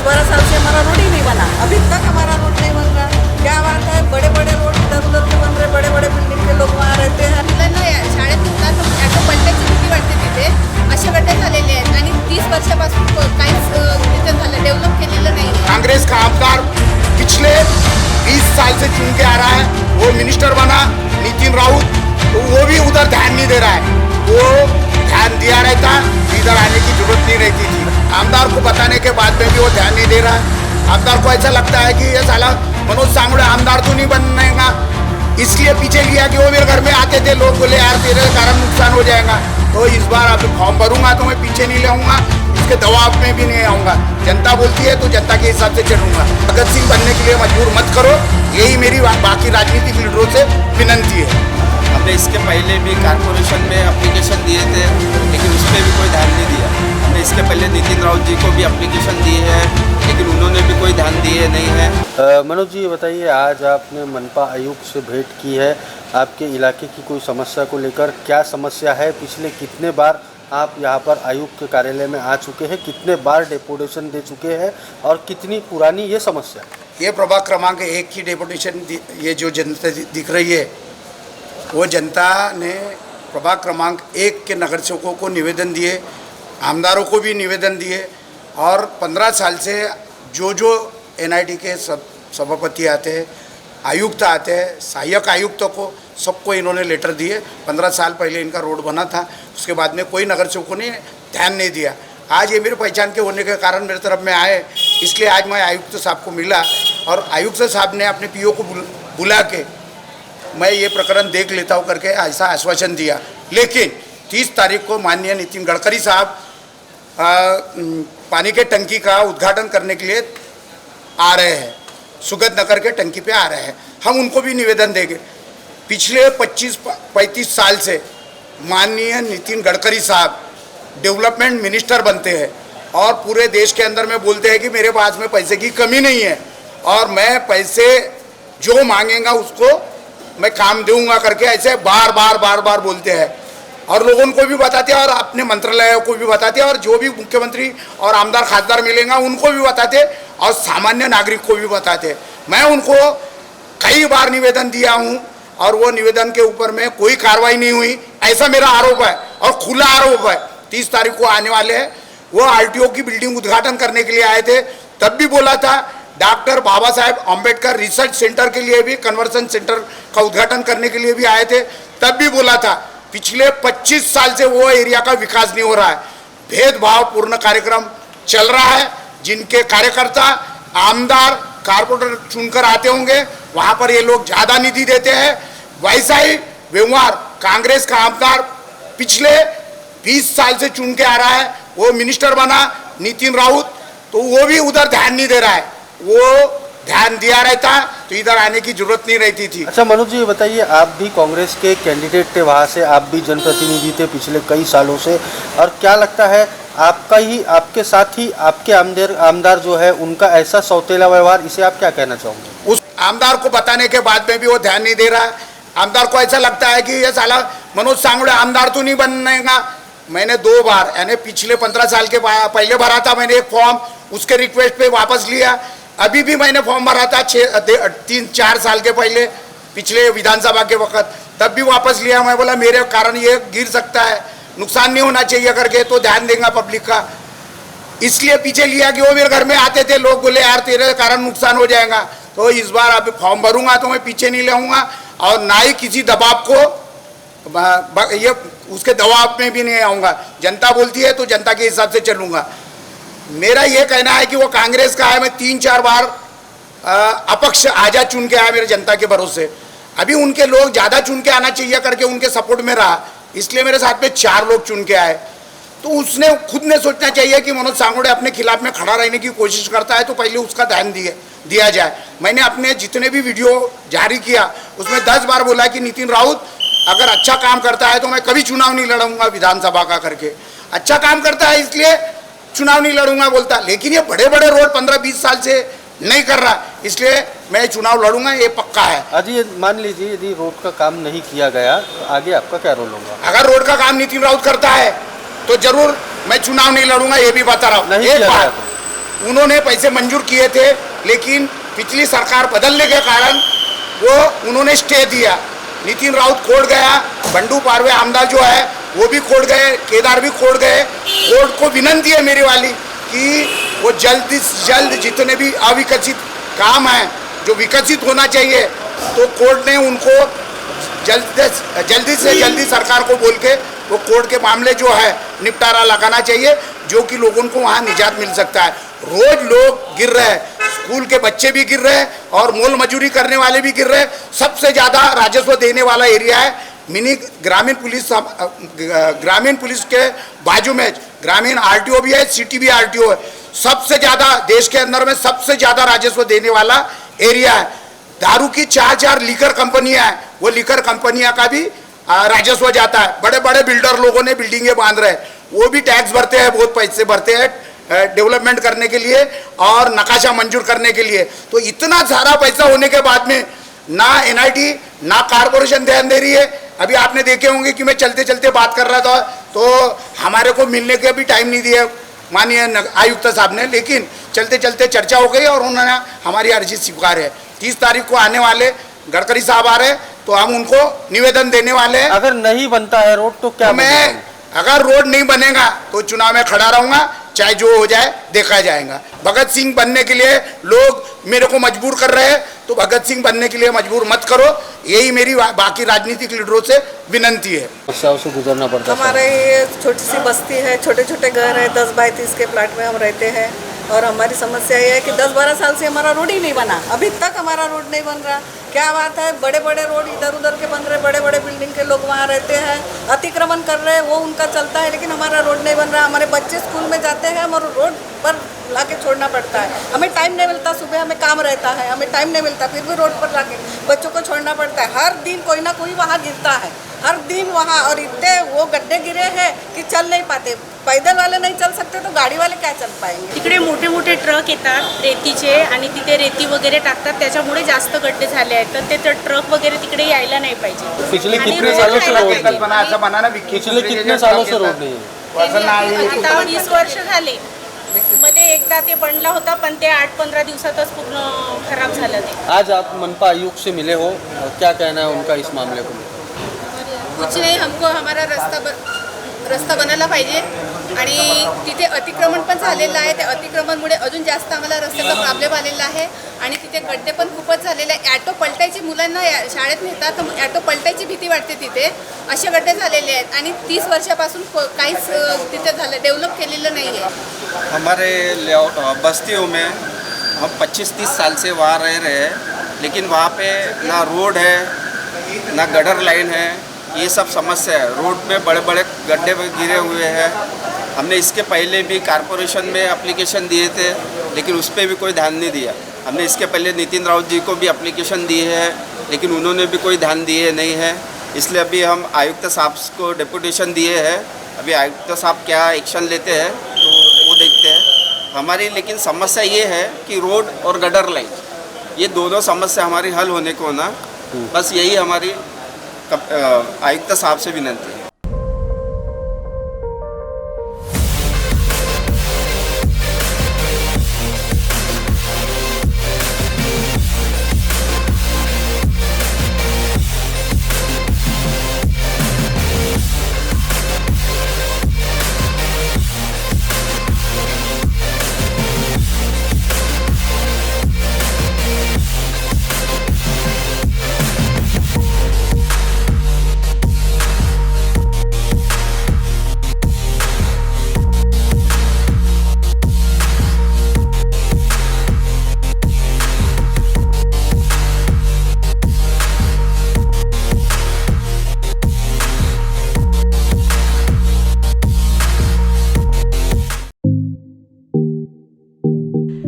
10-12 साल से हमारा रोड ही नहीं बना, अभी तक हमारा रोड नहीं बन रहा। क्या बात है, बड़े बड़े रोड इधर उधर के बन रहे, बड़े बड़े बिल्डिंग के लोग वहाँ रहते हैं। मुलांना शाळेत मुलांना ॲटो पलटायची भीती वाटते तिथे, असे गड्डे झालेले आहेत आणि 30 वर्षापासून काहीच तिथे झालं, डेव्हलप केलेलं नाही। कांग्रेस का आमदार पिछले 20 साल से चुन के आ रहा है, वो मिनिस्टर बना नितिन राउत, तो वो भी उधर ध्यान नहीं दे रहा है। वो ध्यान दिया रहता, इधर आने की जरूरत नहीं रहती थी। आमदार को बताने के बाद में भी वो ध्यान नहीं दे रहा है। आमदार को ऐसा लगता है कि ये साला मनोज सांगड़े आमदार तो नहीं बनेगा, इसलिए पीछे लिया कि वो मेरे घर में आते थे, लोग बोले यार तेरे कारण नुकसान हो जाएगा, तो इस बार अब फॉर्म भरूंगा तो मैं पीछे नहीं लाऊंगा, इसके दबाव में भी नहीं आऊंगा। जनता बोलती है तो जनता के हिसाब से चलूंगा। भगत सिंह बनने के लिए मजबूर मत करो, यही मेरी बाकी राजनीतिक लीडरों से विनंती है। हमने इसके पहले भी कॉर्पोरेशन में एप्लीकेशन दिए थे, लेकिन उस पर भी कोई ध्यान नहीं दिया। हमने इसके पहले नितिन राउत जी को भी एप्लीकेशन दिए हैं, लेकिन उन्होंने भी कोई ध्यान दिए नहीं है। मनोज जी, ये बताइए, आज आपने मनपा आयुक्त से भेंट की है, आपके इलाके की कोई समस्या को लेकर क्या समस्या है? पिछले कितने बार आप यहाँ पर आयुक्त के कार्यालय में आ चुके हैं, कितने बार डेपुटेशन दे चुके हैं और कितनी पुरानी ये समस्या? ये प्रभाग क्रमांक 1 की डेपुटेशन, ये जो जनता दिख रही है, वो जनता ने प्रभाग क्रमांक 1 के नगर सेवकों को निवेदन दिए, आमदारों को भी निवेदन दिए, और 15 साल से जो NIT के सभापति आते हैं, आयुक्त आते हैं, सहायक आयुक्तों को सबको इन्होंने लेटर दिए। 15 साल पहले इनका रोड बना था, उसके बाद में कोई नगर सेवकों ने ध्यान नहीं दिया। आज ये मेरे पहचान के होने के कारण मेरे तरफ में आए, इसलिए आज मैं आयुक्त साहब को मिला और आयुक्त साहब ने अपने PO को बुला के मैं ये प्रकरण देख लेता हूँ करके ऐसा आश्वासन दिया। लेकिन 30 तारीख को माननीय नितिन गडकरी साहब पानी के टंकी का उद्घाटन करने के लिए आ रहे हैं, सुगत नगर के टंकी पे आ रहे हैं। हम उनको भी निवेदन देंगे। पिछले 25-35 साल से माननीय नितिन गडकरी साहब डेवलपमेंट मिनिस्टर बनते हैं और पूरे देश के अंदर में बोलते हैं कि मेरे पास में पैसे की कमी नहीं है और मैं पैसे जो मांगेगा उसको मैं काम दूंगा करके ऐसे बार बार बोलते हैं, और लोगों को भी बताते हैं और अपने मंत्रालयों को भी बताते हैं, और जो भी मुख्यमंत्री और आमदार खासदार मिलेंगे उनको भी बताते और सामान्य नागरिक को भी बताते। मैं उनको कई बार निवेदन दिया हूं और वो निवेदन के ऊपर में कोई कार्रवाई नहीं हुई, ऐसा मेरा आरोप है और खुला आरोप है। 30 तारीख को आने वाले हैं, वो RTO की बिल्डिंग उद्घाटन करने के लिए आए थे, तब भी बोला था doctor Baba Saheb Ambedkar research centre के लिए भी, कन्वर्सन सेंटर का उद्घाटन करने के लिए भी आए थे, तब भी बोला था। पिछले 25 साल से वो एरिया का विकास नहीं हो रहा है, भेदभावपूर्ण कार्यक्रम चल रहा है। जिनके कार्यकर्ता आमदार कारपोरेटर चुनकर आते होंगे वहां पर ये लोग ज्यादा निधि देते हैं, वैसा ही व्यवहार कांग्रेस का आमदार पिछले 20 साल से चुन के आ रहा है। वो मिनिस्टर बना नितिन राउत, तो वो भी उधर ध्यान नहीं दे रहा है, वो ध्यान दिया रहता तो इधर आने की जरूरत नहीं रहती थी। अच्छा मनोज जी, ये बताइए, आप भी कांग्रेस के कैंडिडेट थे, वहाँ से आप भी जनप्रतिनिधि थे पिछले कई सालों से, और क्या लगता है आपका ही, आपके साथ ही आपके आमदार जो है उनका ऐसा सौतेला व्यवहार, इसे आप क्या कहना चाहोगे? उस आमदार को बताने के बाद में भी वो ध्यान नहीं दे रहा है। आमदार को ऐसा लगता है कि ये साला मनोज सांगड़े आमदार तो नहीं बनेगा। मैंने 2 बार, यानी पिछले 15 साल के पहले भरा था मैंने एक फॉर्म, उसके रिक्वेस्ट पे वापस लिया। अभी भी मैंने फॉर्म भरा था 3-4 साल के पहले, पिछले विधानसभा के वक्त, तब भी वापस लिया। मैं बोला मेरे कारण ये गिर सकता है, नुकसान नहीं होना चाहिए करके, तो ध्यान देगा पब्लिक का, इसलिए पीछे लिया कि वो मेरे घर में आते थे, लोग बोले यार तेरे कारण नुकसान हो जाएगा, तो इस बार अब फॉर्म भरूंगा तो मैं पीछे नहीं लाऊंगा और ना ही किसी दबाव को, ये उसके दबाव में भी नहीं आऊँगा। जनता बोलती है तो जनता के हिसाब से चलूँगा। मेरा ये कहना है कि वो कांग्रेस का है, मैं 3-4 बार अपक्ष आजाद चुन के आया मेरे जनता के भरोसे, अभी उनके लोग ज़्यादा चुन के आना चाहिए करके उनके सपोर्ट में रहा, इसलिए मेरे साथ में 4 लोग चुन के आए। तो उसने खुद ने सोचना चाहिए कि मनोज सांगड़े अपने खिलाफ में खड़ा रहने की कोशिश करता है तो पहले उसका ध्यान दिया जाए। मैंने अपने जितने भी वीडियो जारी किया उसमें 10 बार बोला कि नितिन राउत अगर अच्छा काम करता है तो मैं कभी चुनाव नहीं लड़ूंगा विधानसभा का करके, अच्छा काम करता है इसलिए चुनाव नहीं लड़ूंगा बोलता, लेकिन ये बड़े बड़े रोड 15-20 साल से नहीं कर रहा, इसलिए मैं चुनाव लड़ूंगा, ये पक्का है। अजी मान लीजिए यदि रोड का काम नहीं किया गया तो आगे आपका क्या रोल होगा? अगर रोड का काम नितिन राउत करता है तो जरूर मैं चुनाव नहीं लड़ूंगा, ये भी बता रहा हूँ। नहीं एक किया बात, गया उन्होंने पैसे मंजूर किए थे, लेकिन पिछली सरकार बदलने के कारण वो उन्होंने स्टे दिया। नितिन राउत खोड़ गया, बंडू पारवे आमदार जो है वो भी खोड़ गए, केदार भी खोड़ गए। कोर्ट को विनंती है मेरी वाली कि वो जल्द से जल्द जितने भी अविकसित काम हैं जो विकसित होना चाहिए, तो कोर्ट ने उनको जल्दी से जल्दी सरकार को बोल के वो कोर्ट के मामले जो है निपटारा लगाना चाहिए, जो कि लोगों को वहाँ निजात मिल सकता है। रोज लोग गिर रहे हैं, स्कूल के बच्चे भी गिर रहे हैं और मोल मजूरी करने वाले भी गिर रहे हैं। सबसे ज़्यादा राजस्व देने वाला एरिया है मिनी ग्रामीण पुलिस के बाजू में ग्रामीण आरटीओ भी है, सिटी भी आरटीओ है। सबसे ज़्यादा देश के अंदर में सबसे ज़्यादा राजस्व देने वाला एरिया है। दारू की 4 लीकर कंपनियां हैं, वो लीकर कंपनियां का भी राजस्व जाता है। बड़े बड़े बिल्डर लोगों ने बिल्डिंगें बांध रहे हैं, वो भी टैक्स भरते हैं, बहुत पैसे भरते हैं डेवलपमेंट करने के लिए और नकाशा मंजूर करने के लिए। तो इतना सारा पैसा होने के बाद में ना एनआईटी ना कारपोरेशन ध्यान दे रही है। अभी आपने देखे होंगे कि मैं चलते चलते बात कर रहा था, तो हमारे को मिलने के भी टाइम नहीं दिया माननीय आयुक्त साहब ने, लेकिन चलते चलते चर्चा हो गई और उन्होंने हमारी अर्जी स्वीकार है। 30 तारीख को आने वाले गडकरी साहब आ रहे हैं, तो हम उनको निवेदन देने वाले हैं। अगर नहीं बनता है रोड तो क्या मैं अगर रोड नहीं बनेगा तो चुनाव में खड़ा रहूंगा, चाहे जो हो जाए देखा जाएगा। भगत सिंह बनने के लिए लोग मेरे को मजबूर कर रहे हैं, तो भगत सिंह बनने के लिए मजबूर मत करो, यही मेरी बाकी राजनीतिक लीडरों से विनंती है। समस्याओं से गुजरना पड़ता है। हमारे ये छोटी सी बस्ती है, छोटे छोटे घर है, 10 बाय 30 के प्लाट में हम रहते हैं और हमारी समस्या ये है कि 10-12 साल से हमारा रोड ही नहीं बना, अभी तक हमारा रोड नहीं बन रहा। क्या बात है, बड़े बड़े रोड इधर उधर के बन रहे, बड़े बड़े बिल्डिंग के लोग वहाँ रहते हैं, अतिक्रमण कर रहे हैं, वो उनका चलता है, लेकिन हमारा रोड नहीं बन रहा। हमारे बच्चे स्कूल में जाते हैं और रोड पर लाके छोड़ना पड़ता है, हमें टाइम नहीं मिलता, सुबह हमें काम रहता है, हमें टाइम नहीं मिलता, फिर भी रोड पर लाके बच्चों को छोड़ना पड़ता है। हर दिन कोई ना कोई वहाँ गिरता है, हर दिन वहाँ, और इतने वो गड्ढे गिरे हैं कि चल नहीं पाते। पैदल वाले नाही चल सकते तो गाडी वाले काय चल पाएंगे। तिकडे मोठे मोठे ट्रक येतात रेतीचे आणि तिथे रेती वगैरे टाकतात, त्याच्यामुळे जास्त गड्डे झाले आहेत, तर ते ट्रक वगैरे तिकडे यायला नाही पाहिजे। पिछले आणि कितने रोड सालों से व्हायला रोड पाहिजे। बना ऐसा बनाना भी पिछले कितने सालों से रोड नहीं है? आता 20 वर्ष झाले, मध्ये एकदा ते बनला होता, पण ते 8-15 दिवसातच पूर्ण खराब झालं ते। आज आप मनपा आयुक्त से मिले हो, क्या कहना है उनका इस मामले को? कुछ नाही, हमको हमारा रस्ता बनायला पाहिजे आणि तिथे अतिक्रमण पण झालेलं आहे, त्या अतिक्रमणमुळे अजून जास्त आम्हाला रस्त्याचा प्रॉब्लेम आलेला आहे आणि तिथे गड्डे पण खूपच झालेले आहे। ॲटो पलटायची, मुलांना शाळेत नेतात तर ॲटो पलटायची भीती वाटते, तिथे असे गड्डे झालेले आहेत आणि 30 वर्षापासून काहीच तिथे झालं डेव्हलप केलेलं नाही आहे। हमारे बस्तियों में हम 25-30 साल से वहाँ रह रहे हैं, लेकिन वहाँ पे ना रोड है ना गटर लाइन है, ये सब समस्या है। रोड में बड़े बड़े गड्ढे गिरे हुए हैं। हमने इसके पहले भी कारपोरेशन में एप्लीकेशन दिए थे, लेकिन उस पर भी कोई ध्यान नहीं दिया। हमने इसके पहले नितिन राउत जी को भी एप्लीकेशन दिए हैं, लेकिन उन्होंने भी कोई ध्यान दिए नहीं है। इसलिए अभी हम आयुक्त साहब को डेपुटेशन दिए हैं, अभी आयुक्त साहब क्या एक्शन लेते हैं तो वो देखते हैं। हमारी लेकिन समस्या ये है कि रोड और गटर लाइन, ये दोनों समस्या हमारी हल होने को ना, बस यही हमारी आयुक्त साहब से विनंती है।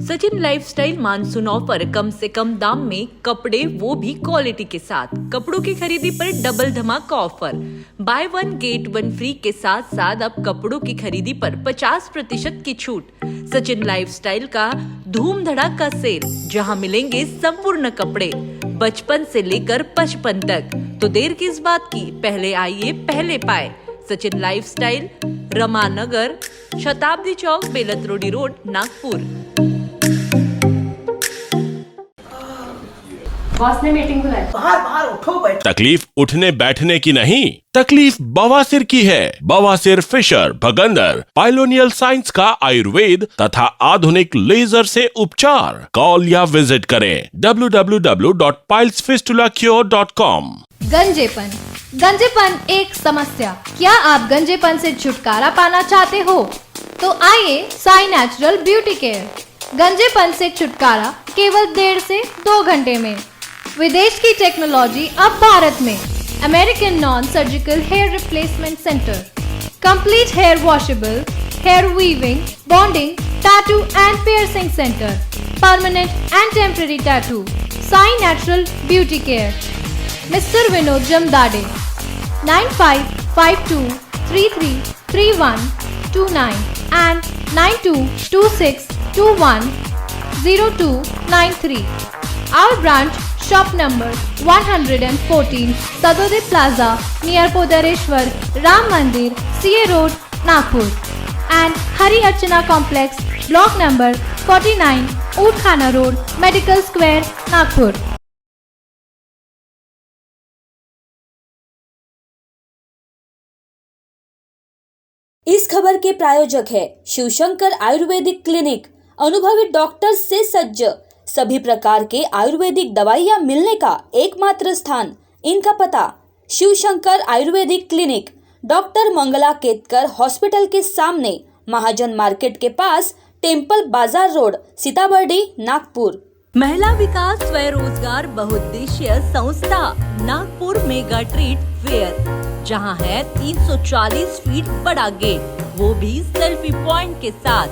सचिन लाइफस्टाइल मानसून ऑफर, कम से कम दाम में कपड़े, वो भी क्वालिटी के साथ। कपड़ों की खरीदी पर डबल धमाका ऑफर, बाय 1 गेट 1 फ्री के साथ साथ अब कपड़ों की खरीदी पर 50% की छूट। सचिन लाइफस्टाइल का धूम धड़ाका सेल, जहां मिलेंगे संपूर्ण कपड़े बचपन से लेकर 55 तक। तो देर किस बात की, पहले आइए पहले पाए। सचिन लाइफस्टाइल, रमानगर, शताब्दी चौक, बेलतरोडी रोड, नागपुर। बॉस ने मीटिंग बुलाई। तकलीफ उठने बैठने की नहीं, तकलीफ बवासीर की है। बवासीर, फिशर, भगंदर, पाइलोनियल साइंस का आयुर्वेद तथा आधुनिक लेजर से उपचार। कॉल या विजिट करें www.pilesfistulacure.com। गंजेपन एक समस्या। क्या आप गंजेपन से छुटकारा पाना चाहते हो? तो आइए साई नेचुरल ब्यूटी केयर। गंजेपन से छुटकारा केवल 1.5 से 2 घंटे में। विदेश की टेक्नोलॉजी अब भारत में। American non surgical hair replacement centre, complete hair washable, hair weaving, bonding, tattoo and piercing centre, permanent and temporary tattoo. Sai natural beauty care, mister Vinod Jamdade, 9552333129 and 9226210293. Our branch, shop number 114, Sadode Plaza, near Podareshwar, Ram Mandir, CA Road, Nagpur, and Hari Archana Complex, block number 49, Utkhana Road, Medical Square, Nagpur. इस खबर के प्रायोजक है Shivshankar Ayurvedic clinic. अनुभवी doctor से सज्ज, सभी प्रकार के आयुर्वेदिक दवाइयाँ मिलने का एकमात्र स्थान। इनका पता Shivshankar Ayurvedic clinic, doctor Mangala Ketkar hospital के सामने, महाजन मार्केट के पास, टेम्पल बाजार रोड, सीताबर्डी, नागपुर। महिला विकास स्वरोजगार बहुउद्देशीय संस्था नागपुर मेगा ट्रेड फेयर, जहां है 340 फीट बड़ा गेट, वो भी सेल्फी पॉइंट के साथ।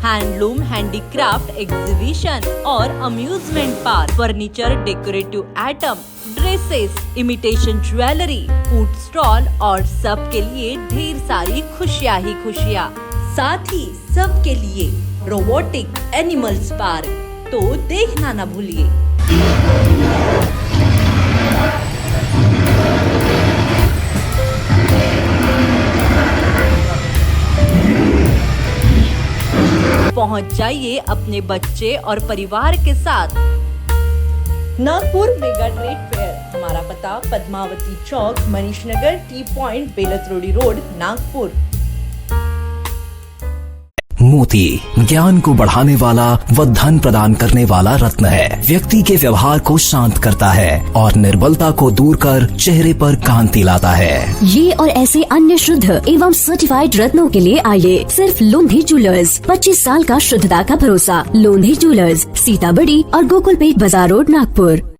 हैंडलूम, हैंडीक्राफ्ट एग्जीबिशन और amusement park, furniture, decorative item, dresses, imitation jewellery, food stall और सबके लिए ढेर सारी खुशियां ही खुशियां। साथ ही सबके लिए रोबोटिक एनिमल्स पार्क, तो देखना ना भूलिए। पहुंच जाइए अपने बच्चे और परिवार के साथ। नागपुर मेगा ट्रेड फेयर, हमारा पता Padmavati Chowk, Manish Nagar, T point, Beltarodi road, Nagpur. मोती ज्ञान को बढ़ाने वाला व धन प्रदान करने वाला रत्न है। व्यक्ति के व्यवहार को शांत करता है और निर्बलता को दूर कर चेहरे पर कांति लाता है। ये और ऐसे अन्य शुद्ध एवं सर्टिफाइड रत्नों के लिए आइए सिर्फ लोंधी ज्वेलर्स। 25 साल का शुद्धता का भरोसा। लोंधी ज्वेलर्स, सीताबड़ी और गोकुलपेट बाजार रोड, नागपुर।